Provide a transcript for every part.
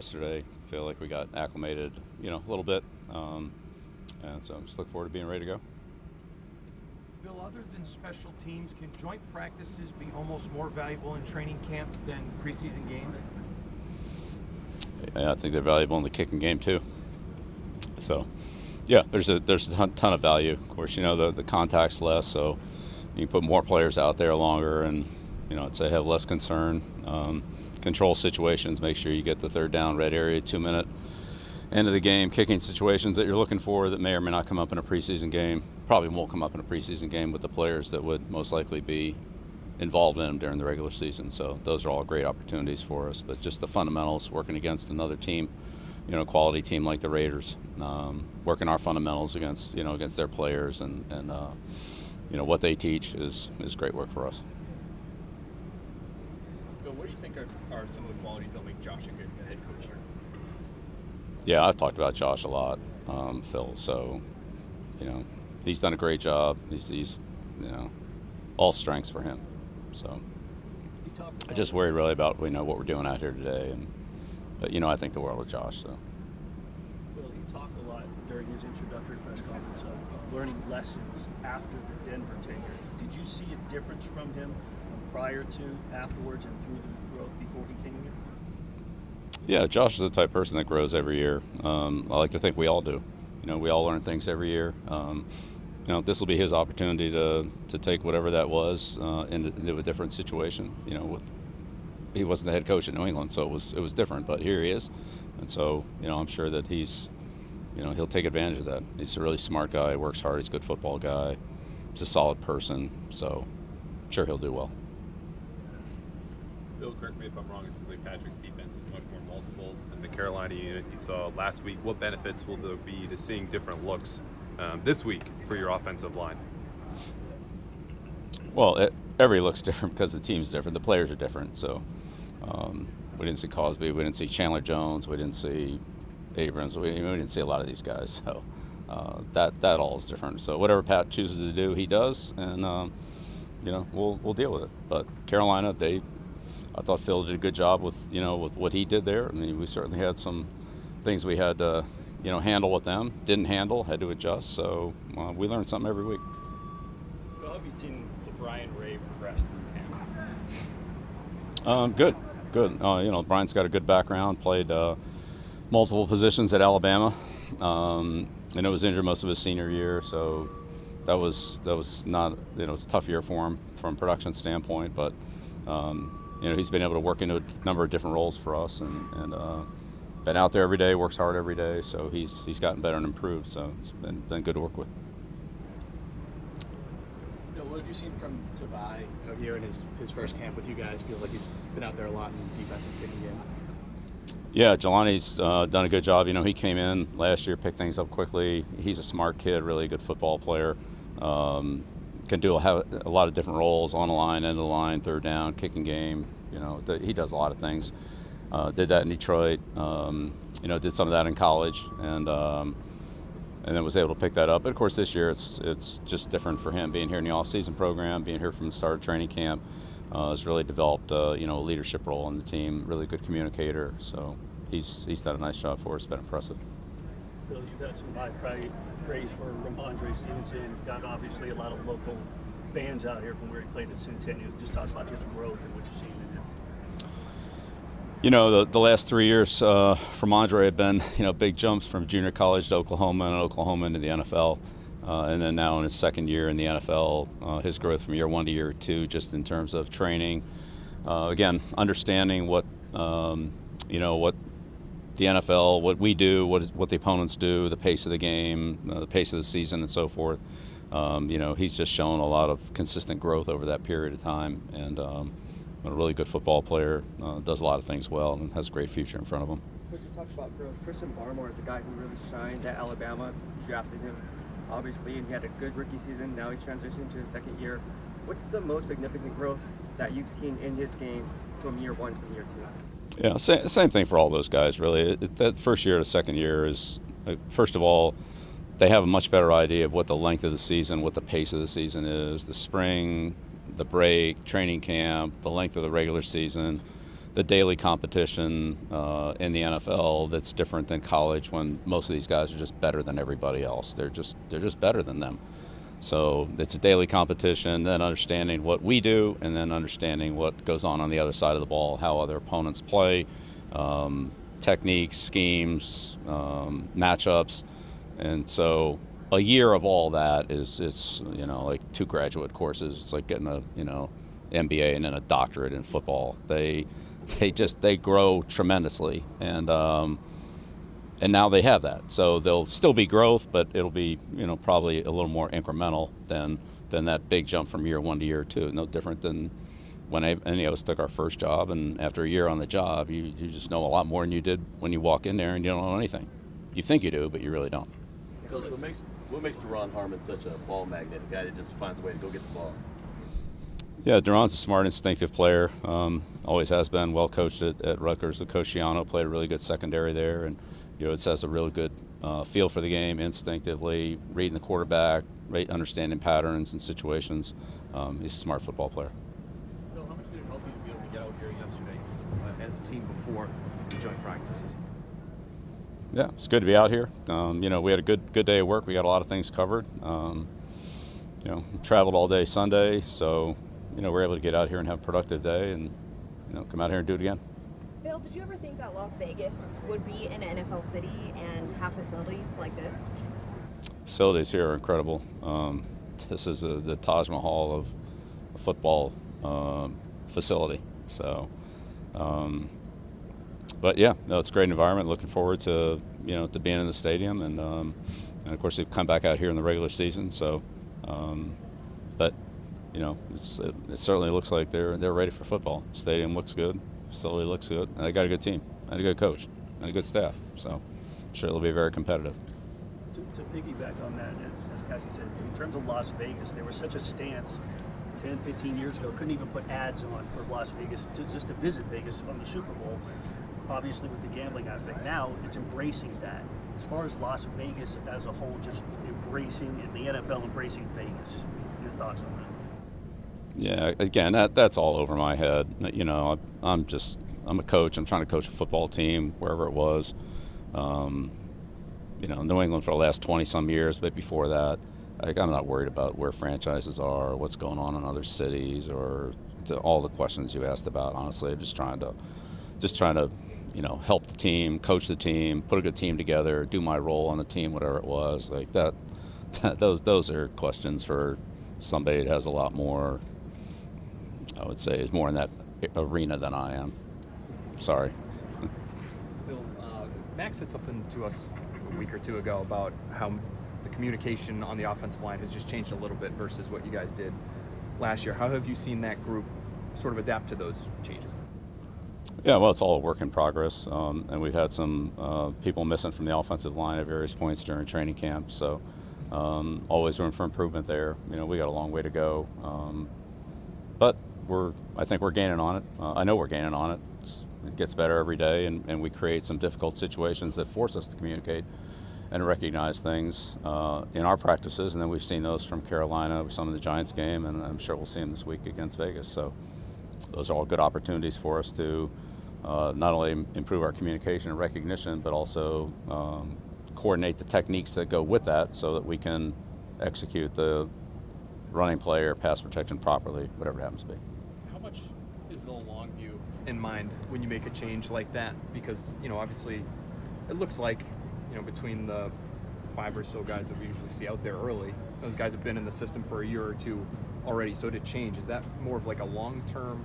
Yesterday, feel like we got acclimated, a little bit, and so just look forward to being ready to go. Bill, other than special teams, can joint practices be almost more valuable in training camp than preseason games? Yeah, I think they're valuable in the kicking game too. So, yeah, there's a ton of value. Of course, the contact's less, so you can put more players out there longer, and I'd say have less concern. Control situations, make sure you get the third down, red area, 2-minute end of the game, kicking situations that you're looking for that may or may not come up in a preseason game. Probably won't come up in a preseason game with the players that would most likely be involved in them during the regular season. So those are all great opportunities for us. But just the fundamentals, working against another team, quality team like the Raiders, working our fundamentals against their players and what they teach is great work for us. Bill, what do you think are some of the qualities that make Josh a good head coach here? Yeah, I've talked about Josh a lot, Phil. So, he's done a great job. He's all strengths for him. So, I just worry really about what we're doing out here today, but I think the world of Josh. So. Bill, he talked a lot during his introductory press conference of learning lessons after the Denver tenure. Did you see a difference from him prior to, afterwards, and through the growth before he came here? Yeah, Josh is the type of person that grows every year. I like to think we all do. We all learn things every year. This will be his opportunity to take whatever that was into a different situation. He wasn't the head coach at New England, so it was different. But here he is, and so I'm sure that he'll take advantage of that. He's a really smart guy, works hard, he's a good football guy, he's a solid person. So I'm sure he'll do well. Bill, correct me if I'm wrong, it seems like Patrick's defense is much more multiple than the Carolina unit you saw last week. What benefits will there be to seeing different looks this week for your offensive line? Well, every look's different because the team's different. The players are different. So we didn't see Cosby. We didn't see Chandler Jones. We didn't see Abrams. We didn't see a lot of these guys. So that all is different. So whatever Pat chooses to do, he does. And, we'll deal with it. But Carolina, I thought Phil did a good job with what he did there. I mean, we certainly had some things we had to, handle with them. Didn't handle, had to adjust. So we learned something every week. How have you seen Brian Ray progress through camp? Good. Brian's got a good background. Played multiple positions at Alabama. I know was injured most of his senior year, so that was not it's a tough year for him from a production standpoint, but. He's been able to work into a number of different roles for us, and been out there every day, works hard every day. So he's gotten better and improved. So it's been good to work with. Bill, what have you seen from Tavai out here in his first camp with you guys? Feels like he's been out there a lot in defensive kicking game. Yeah, Jelani's done a good job. He came in last year, picked things up quickly. He's a smart kid, really good football player. Can do have a lot of different roles on the line, end of the line, third down, kicking game. He does a lot of things. Did that in Detroit. Did some of that in college, and then was able to pick that up. But of course, this year it's just different for him being here in the off-season program, being here from the start of training camp. Has really developed a leadership role in the team. Really good communicator. So he's done a nice job for us. It's been impressive. Bill, you've had some high praise for Ramondre Stevenson. Got obviously a lot of local fans out here from where he played at Centennial. Just talk about his growth and what you've seen in him. The last 3 years for Andre have been big jumps from junior college to Oklahoma and Oklahoma into the NFL, and then now in his second year in the NFL, his growth from year 1 to year 2, just in terms of training, again understanding what what the NFL, what we do, what the opponents do, the pace of the game, the pace of the season, and so forth. He's just shown a lot of consistent growth over that period of time, and a really good football player, does a lot of things well, and has a great future in front of him. Could you talk about growth? Barrimore is the guy who really shined at Alabama. You drafted him, obviously, and he had a good rookie season. Now he's transitioning to his second year. What's the most significant growth that you've seen in his game from year 1 to year 2? Yeah, same thing for all those guys, really. That first year to second year is, first of all, they have a much better idea of what the length of the season, what the pace of the season is, the spring, the break, training camp, the length of the regular season. the daily competition in the NFL that's different than college, when most of these guys are just better than everybody else. They're just better than them. So it's a daily competition, then understanding what we do, and then understanding what goes on the other side of the ball, how other opponents play, techniques, schemes, matchups. And so a year of all that is like 2 graduate courses. It's like getting a MBA and then a doctorate in football. They grow tremendously, and now they have that. So there'll still be growth, but it'll be probably a little more incremental than that big jump from year 1 to year 2. No different than when any of us took our first job, and after a year on the job, you just know a lot more than you did when you walk in there and you don't know anything. You think you do, but you really don't. Coach, what makes Duron Harmon such a ball magnet, a guy that just finds a way to go get the ball? Yeah, Duron's a smart, instinctive player. Always has been. Well coached at Rutgers. Coach Schiano played a really good secondary there, and it has a really good feel for the game, instinctively reading the quarterback, understanding patterns and situations. He's a smart football player. Bill, how much did it help you to be able to get out here yesterday as a team before the joint practices? Yeah, it's good to be out here. We had a good day of work. We got a lot of things covered. Traveled all day Sunday, so we're able to get out here and have a productive day, and come out here and do it again. Bill, did you ever think that Las Vegas would be an NFL city and have facilities like this? Facilities here are incredible. This is the Taj Mahal of a football facility. So, but yeah, no, it's a great environment. Looking forward to to being in the stadium, and of course we've come back out here in the regular season. So, but it certainly looks like they're ready for football. Stadium looks good. Facility looks good. And they got a good team, and a good coach, and a good staff. So I'm sure it'll be very competitive. To piggyback on that, as Cassie said, in terms of Las Vegas, there was such a stance 10, 15 years ago. Couldn't even put ads on for Las Vegas just to visit Vegas on the Super Bowl. Obviously, with the gambling aspect, now it's embracing that. As far as Las Vegas as a whole, just embracing, and the NFL embracing Vegas. Your thoughts on that? Yeah, again, that's all over my head. I'm a coach. I'm trying to coach a football team wherever it was. New England for the last 20-some years, but before that, I'm not worried about where franchises are, or what's going on in other cities, or all the questions you asked about. Honestly, I'm just trying to help the team, coach the team, put a good team together, do my role on the team, whatever it was. Like that those are questions for somebody that has a lot more, I would say, is more in that arena than I am. Sorry. Bill, Max said something to us a week or two ago about how the communication on the offensive line has just changed a little bit versus what you guys did last year. How have you seen that group sort of adapt to those changes? Yeah, well, it's all a work in progress, and we've had some people missing from the offensive line at various points during training camp. So always room for improvement there. We got a long way to go, but I think we're gaining on it. I know we're gaining on it. It gets better every day, and we create some difficult situations that force us to communicate and recognize things in our practices. And then we've seen those from Carolina, some of the Giants game, and I'm sure we'll see them this week against Vegas. So those are all good opportunities for us to not only improve our communication and recognition, but also coordinate the techniques that go with that so that we can execute the running play or pass protection properly, whatever it happens to be. How much is the long view in mind when you make a change like that? Because, obviously it looks like, between the 5 or so guys that we usually see out there early, those guys have been in the system for a year or two already. So to change, is that more of like a long-term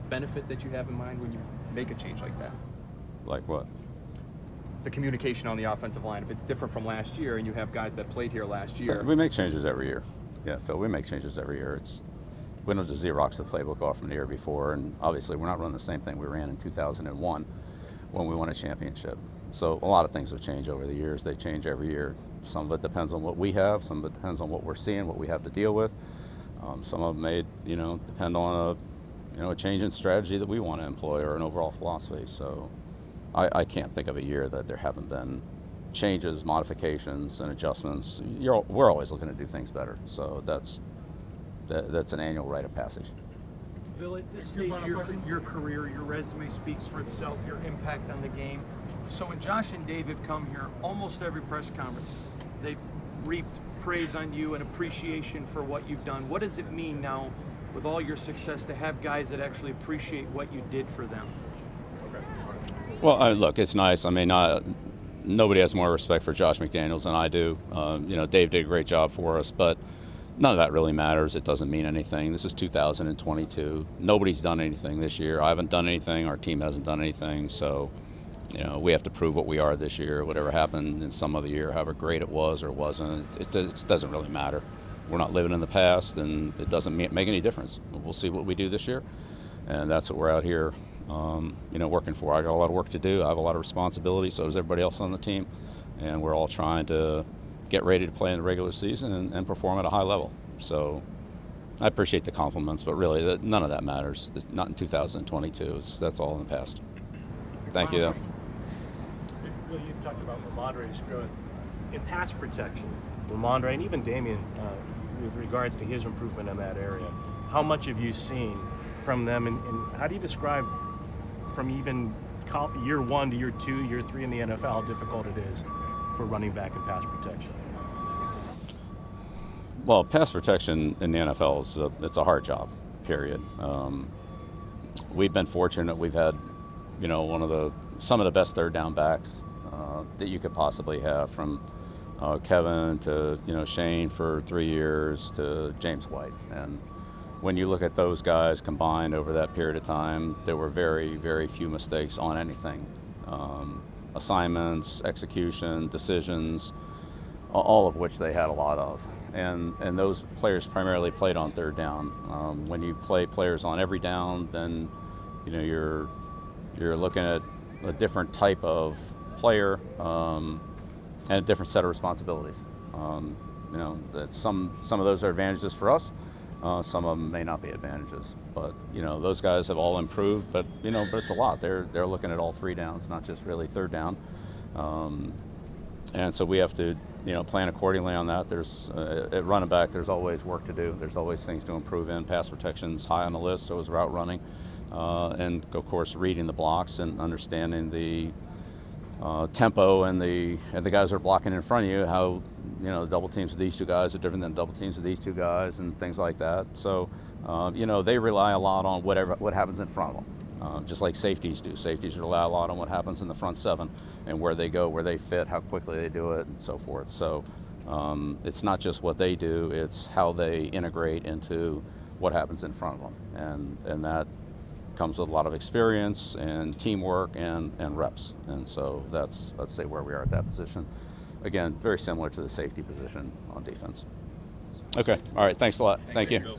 benefit that you have in mind when you make a change like that? Like what? The communication on the offensive line. If it's different from last year and you have guys that played here last year. We make changes every year. Yeah, Phil, we make changes every year. We don't just Xerox the playbook off from the year before, and obviously we're not running the same thing we ran in 2001 when we won a championship. So a lot of things have changed over the years. They change every year. Some of it depends on what we have. Some of it depends on what we're seeing, what we have to deal with. Some of them may, depend on a change in strategy that we want to employ or an overall philosophy. So I can't think of a year that there haven't been changes, modifications, and adjustments. We're always looking to do things better. So that's an annual rite of passage. Bill, at this stage of your career, your resume speaks for itself, your impact on the game. So when Josh and Dave have come here, almost every press conference, they've reaped praise on you and appreciation for what you've done. What does it mean now, with all your success, to have guys that actually appreciate what you did for them? Well, look, it's nice. I mean, nobody has more respect for Josh McDaniels than I do. Dave did a great job for us, but none of that really matters. It doesn't mean anything. This is 2022. Nobody's done anything this year. I haven't done anything. Our team hasn't done anything. So, we have to prove what we are this year. Whatever happened in some other year, however great it was or wasn't, it doesn't really matter. We're not living in the past, and it doesn't make any difference. We'll see what we do this year, and that's what we're out here, working for. I got a lot of work to do. I have a lot of responsibility. So does everybody else on the team, and we're all trying to get ready to play in the regular season and perform at a high level. So I appreciate the compliments, but really none of that matters. It's not in 2022. That's all in the past. Thank you, though. Bill, you talked about Ramondre's growth in pass protection. Ramondre and even Damian, with regards to his improvement in that area, how much have you seen from them, and how do you describe from even year 1 to year 2, year 3 in the NFL, how difficult it is for running back and pass protection? Well, pass protection in the NFL it's a hard job, period. We've been fortunate. We've had, some of the best third down backs that you could possibly have, from Kevin to Shane for 3 years to James White. And when you look at those guys combined over that period of time, there were very, very few mistakes on anything. Assignments, execution, decisions, all of which they had a lot of. And those players primarily played on third down. When you play players on every down, then you're looking at a different type of player and a different set of responsibilities. Some of those are advantages for us. Some of them may not be advantages, but those guys have all improved. But but it's a lot. They're looking at all 3 downs, not just really third down. And so we have to plan accordingly on that. There's at running back, there's always work to do. There's always things to improve in. Pass protection's high on the list, so is route running, and of course reading the blocks and understanding the tempo and the guys that are blocking in front of you. How the double teams of these 2 guys are different than double teams of these 2 guys, and things like that. So they rely a lot on what happens in front of them. Just like safeties do. Safeties rely a lot on what happens in the front 7 and where they go, where they fit, how quickly they do it, and so forth. So it's not just what they do, it's how they integrate into what happens in front of them. And that comes with a lot of experience and teamwork and reps. And so that's, let's say, where we are at that position. Again, very similar to the safety position on defense. Okay, all right, thanks a lot. Thank you.